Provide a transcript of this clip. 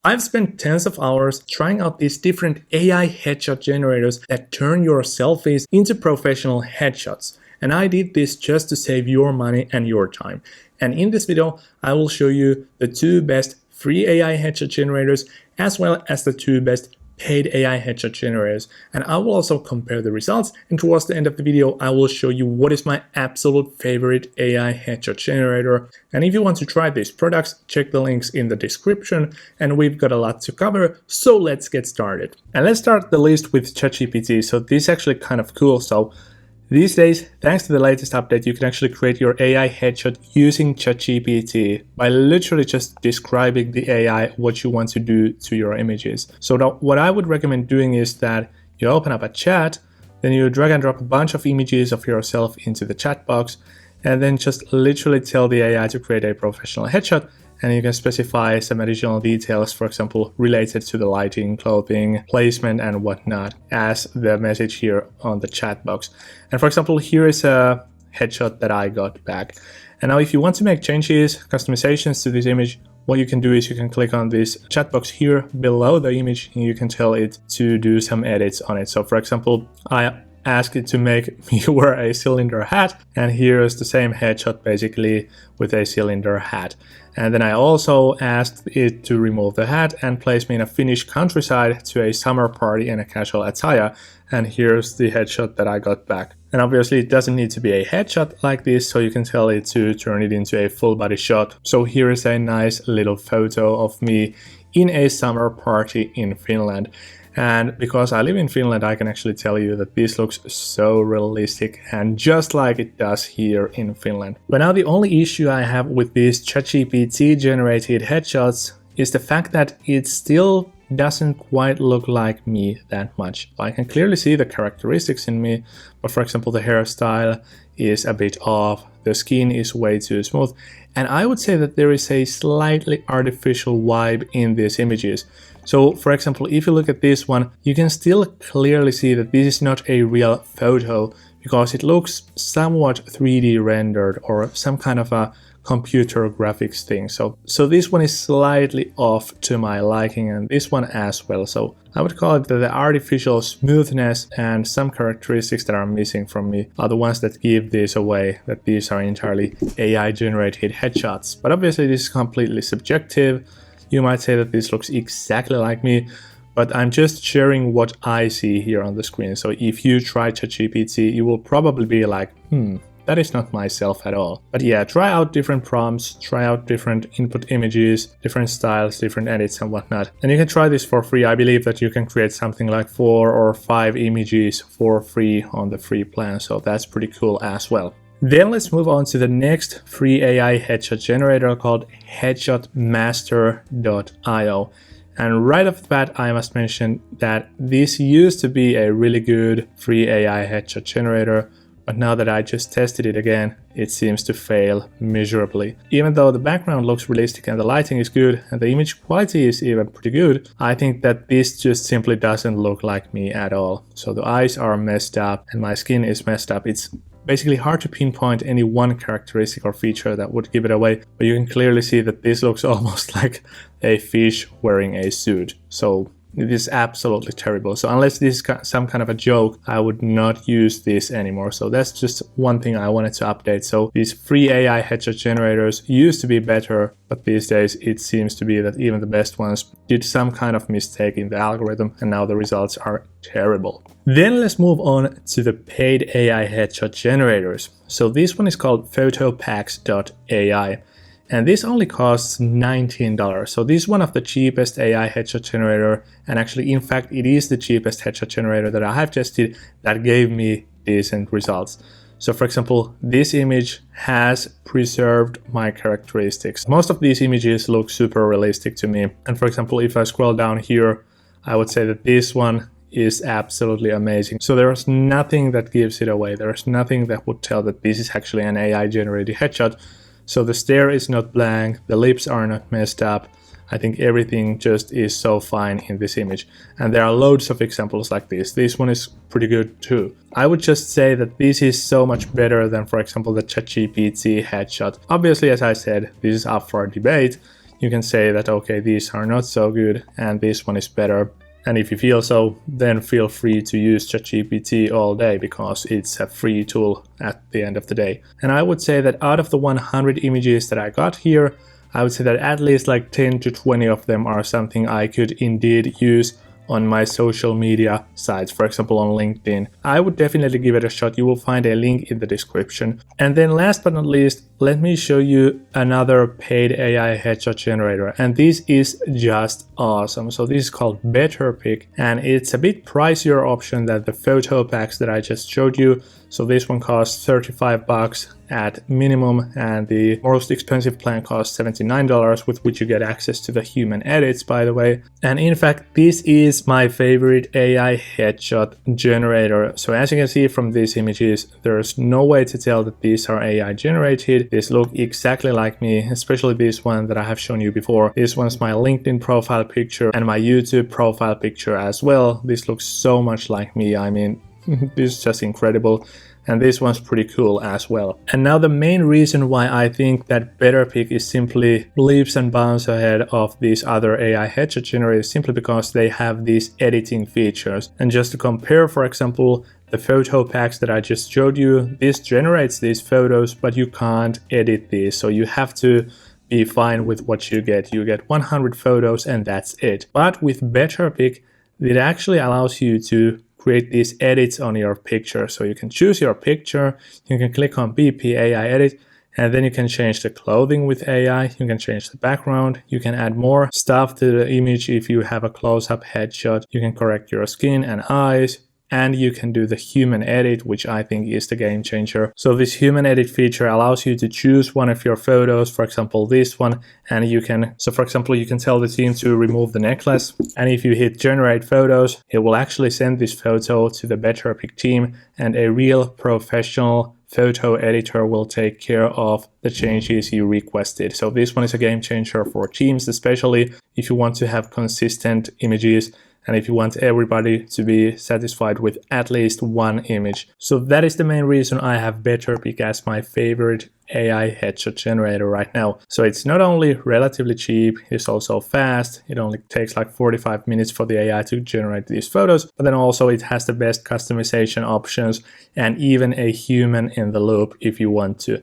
I've spent tens of hours trying out these different AI headshot generators that turn your selfies into professional headshots. And I did this just to save your money and your time. And in this video, I will show you the two best free AI headshot generators as well as the two best paid AI headshot generators, and I will also compare the results, and towards the end of the video I will show you what is my absolute favorite AI headshot generator. And if you want to try these products, check the links in the description, and we've got a lot to cover, so let's get started. And let's start the list with ChatGPT. So this is actually kind of cool. So these days, thanks to the latest update, you can actually create your AI headshot using ChatGPT by literally just describing the AI what you want to do to your images. So what I would recommend doing is that you open up a chat, then you drag and drop a bunch of images of yourself into the chat box, and then just literally tell the AI to create a professional headshot. And you can specify some additional details, for example, related to the lighting, clothing, placement, and whatnot, as the message here on the chat box. And for example, here is a headshot that I got back. And now if you want to make changes, customizations to this image, what you can do is you can click on this chat box here below the image, and you can tell it to do some edits on it. So for example, I ask it to make me wear a cylinder hat, and here is the same headshot basically with a cylinder hat. And then I also asked it to remove the hat and place me in a Finnish countryside to a summer party in a casual attire, and here's the headshot that I got back. And obviously it doesn't need to be a headshot like this, so you can tell it to turn it into a full body shot. So here is a nice little photo of me in a summer party in Finland. And because I live in Finland, I can actually tell you that this looks so realistic and just like it does here in Finland. But now the only issue I have with these ChatGPT generated headshots is the fact that it still doesn't quite look like me that much. I can clearly see the characteristics in me, but for example, the hairstyle is a bit off, the skin is way too smooth, and I would say that there is a slightly artificial vibe in these images. So for example, if you look at this one, you can still clearly see that this is not a real photo because it looks somewhat 3D rendered or some kind of a computer graphics thing. So this one is slightly off to my liking, and this one as well. So I would call it that the artificial smoothness and some characteristics that are missing from me are the ones that give this away, that these are entirely AI generated headshots. But obviously this is completely subjective. You might say that this looks exactly like me, but I'm just sharing what I see here on the screen. So if you try ChatGPT, you will probably be like, that is not myself at all. But yeah, try out different prompts, try out different input images, different styles, different edits and whatnot. And you can try this for free. I believe that you can create something like 4 or 5 images for free on the free plan. So that's pretty cool as well. Then let's move on to the next free AI headshot generator called headshotmaster.io. And right off the bat, I must mention that this used to be a really good free AI headshot generator, but now that I just tested it again, it seems to fail miserably. Even though the background looks realistic and the lighting is good and the image quality is even pretty good, I think that this just simply doesn't look like me at all. So the eyes are messed up and my skin is messed up. It's basically hard to pinpoint any one characteristic or feature that would give it away, but you can clearly see that this looks almost like a fish wearing a suit. So it is absolutely terrible. So unless this is some kind of a joke, I would not use this anymore. So that's just one thing I wanted to update. So these free AI headshot generators used to be better, but these days it seems to be that even the best ones did some kind of mistake in the algorithm, and now the results are terrible. Then let's move on to the paid AI headshot generators. So this one is called photopacks.ai. And this only costs $19. So this is one of the cheapest AI headshot generator, and actually in fact it is the cheapest headshot generator that I have tested that gave me decent results. So for example, this image has preserved my characteristics. Most of these images look super realistic to me. And for example, if I scroll down here, I would say that this one is absolutely amazing. So there's nothing that gives it away. There's nothing that would tell that this is actually an AI generated headshot. So the stare is not blank, the lips are not messed up. I think everything just is so fine in this image. And there are loads of examples like this. This one is pretty good too. I would just say that this is so much better than, for example, the ChatGPT headshot. Obviously, as I said, this is up for debate. you can say that, okay, these are not so good and this one is better. And if you feel so, then feel free to use ChatGPT all day because it's a free tool at the end of the day. And I would say that out of the 100 images that I got here, I would say that at least like 10 to 20 of them are something I could indeed use on my social media sites, for example on LinkedIn. I would definitely give it a shot. You will find a link in the description. And then last but not least, let me show you another paid AI headshot generator. And this is just awesome. So this is called BetterPic, and it's a bit pricier option than the photo packs that I just showed you. So this one costs $35 at minimum, and the most expensive plan costs $79, with which you get access to the human edits, by the way. And in fact, this is my favorite AI headshot generator. So as you can see from these images, there's no way to tell that these are AI generated. These look exactly like me, especially this one that I have shown you before. This one's my LinkedIn profile picture and my YouTube profile picture as well. This looks so much like me. I mean, this is just incredible. And this one's pretty cool as well. And now the main reason why I think that BetterPic is simply leaps and bounds ahead of these other AI headshot generators simply because they have these editing features. And just to compare, for example, the photo packs that I just showed you, this generates these photos, but you can't edit these. So you have to be fine with what you get. You get 100 photos and that's it. But with BetterPic, it actually allows you to create these edits on your picture. So you can choose your picture, you can click on BP AI edit, and then you can change the clothing with AI, you can change the background, you can add more stuff to the image if you have a close-up headshot, you can correct your skin and eyes, and you can do the human edit, which I think is the game changer. So this human edit feature allows you to choose one of your photos, for example this one, and you can, so for example you can tell the team to remove the necklace, and if you hit generate photos, it will actually send this photo to the BetterPic team, and a real professional photo editor will take care of the changes you requested. So this one is a game changer for teams, especially if you want to have consistent images and if you want everybody to be satisfied with at least one image. So that is the main reason I have BetterPic as my favorite AI headshot generator right now. So it's not only relatively cheap, it's also fast. It only takes like 45 minutes for the AI to generate these photos, but then also it has the best customization options and even a human in the loop if you want to.